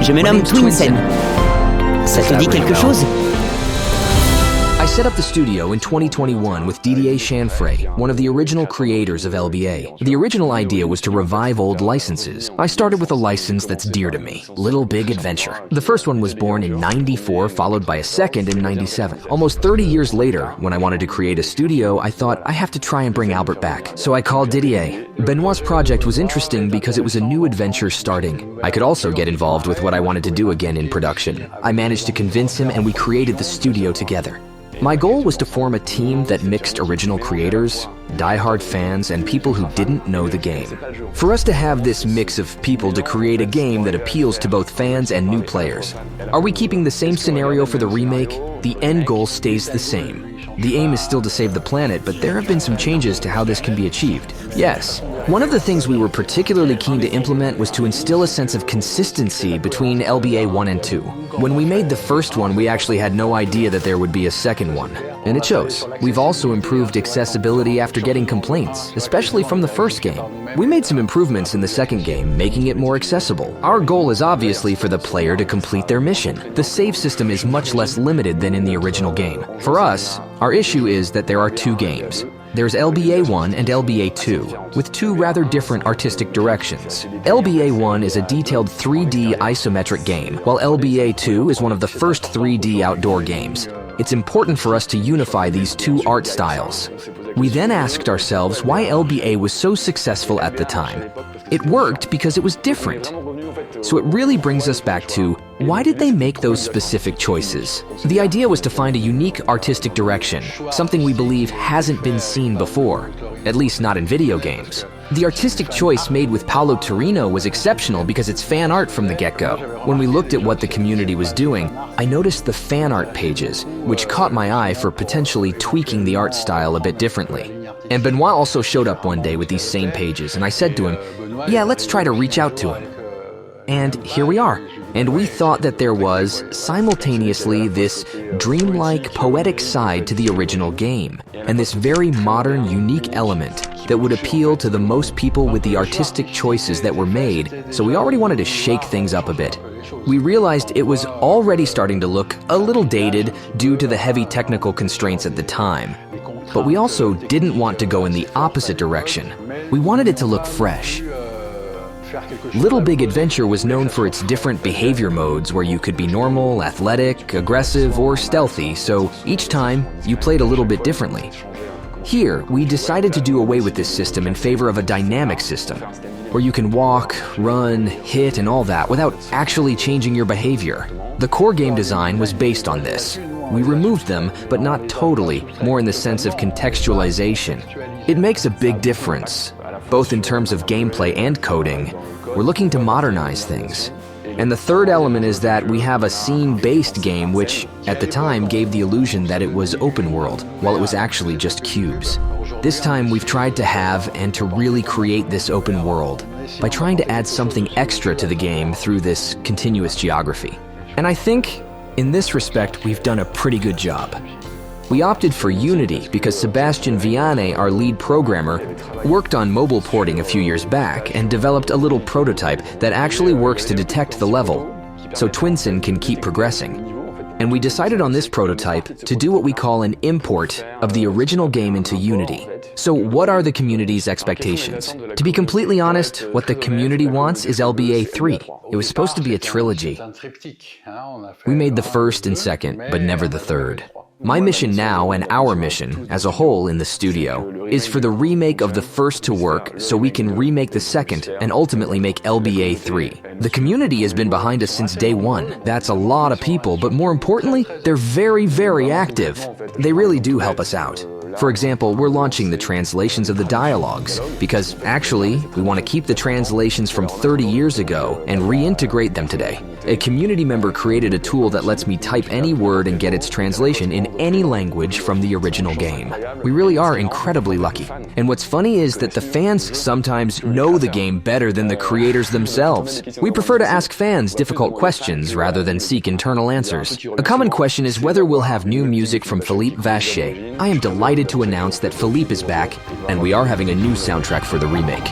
Je me nomme Twinsen. Ça te dit quelque chose? I set up the studio in 2021 with Didier Chanfray, one of the original creators of LBA. The original idea was to revive old licenses. I started with a license that's dear to me, Little Big Adventure. The first one was born in '94, followed by a second in '97. Almost 30 years later, when I wanted to create a studio, I thought I have to try and bring Albert back. So I called Didier. Benoit's project was interesting because it was a new adventure starting. I could also get involved with what I wanted to do again in production. I managed to convince him and we created the studio together. My goal was to form a team that mixed original creators, die-hard fans, and people who didn't know the game. For us to have this mix of people to create a game that appeals to both fans and new players. Are we keeping the same scenario for the remake? The end goal stays the same. The aim is still to save the planet, but there have been some changes to how this can be achieved. Yes. One of the things we were particularly keen to implement was to instill a sense of consistency between LBA 1 and 2. When we made the first one, we actually had no idea that there would be a second one. And it shows. We've also improved accessibility after getting complaints, especially from the first game. We made some improvements in the second game, making it more accessible. Our goal is obviously for the player to complete their mission. The save system is much less limited than in the original game. For us, our issue is that there are two games. There's LBA 1 and LBA 2, with two rather different artistic directions. LBA 1 is a detailed 3D isometric game, while LBA 2 is one of the first 3D outdoor games. It's important for us to unify these two art styles. We then asked ourselves why LBA was so successful at the time. It worked because it was different. So it really brings us back to, why did they make those specific choices? The idea was to find a unique artistic direction, something we believe hasn't been seen before, at least not in video games. The artistic choice made with Paolo Torino was exceptional because it's fan art from the get-go. When we looked at what the community was doing, I noticed the fan art pages, which caught my eye for potentially tweaking the art style a bit differently. And Benoit also showed up one day with these same pages, and I said to him, yeah, let's try to reach out to him. And here we are. And we thought that there was, simultaneously, this dreamlike, poetic side to the original game, and this very modern, unique element that would appeal to the most people with the artistic choices that were made, so we already wanted to shake things up a bit. We realized it was already starting to look a little dated due to the heavy technical constraints at the time. But we also didn't want to go in the opposite direction. We wanted it to look fresh. Little Big Adventure was known for its different behavior modes where you could be normal, athletic, aggressive, or stealthy, so each time you played a little bit differently. Here, we decided to do away with this system in favor of a dynamic system, where you can walk, run, hit, and all that without actually changing your behavior. The core game design was based on this. We removed them, but not totally, more in the sense of contextualization. It makes a big difference, both in terms of gameplay and coding. We're looking to modernize things. And the third element is that we have a scene-based game which, at the time, gave the illusion that it was open world, while it was actually just cubes. This time we've tried to have and to really create this open world by trying to add something extra to the game through this continuous geography. And I think, in this respect, we've done a pretty good job. We opted for Unity because Sebastian Vianney, our lead programmer, worked on mobile porting a few years back and developed a little prototype that actually works to detect the level, so Twinsen can keep progressing. And we decided on this prototype to do what we call an import of the original game into Unity. So what are the community's expectations? To be completely honest, what the community wants is LBA 3. It was supposed to be a trilogy. We made the first and second, but never the third. My mission now, and our mission, as a whole in the studio, is for the remake of the first to work so we can remake the second and ultimately make LBA 3. The community has been behind us since day one. That's a lot of people, but more importantly, they're very, very active. They really do help us out. For example, we're launching the translations of the dialogues because actually, we want to keep the translations from 30 years ago and reintegrate them today. A community member created a tool that lets me type any word and get its translation in any language from the original game. We really are incredibly lucky. And what's funny is that the fans sometimes know the game better than the creators themselves. We prefer to ask fans difficult questions rather than seek internal answers. A common question is whether we'll have new music from Philippe Vacher. I am delighted to announce that Philippe is back, and we are having a new soundtrack for the remake.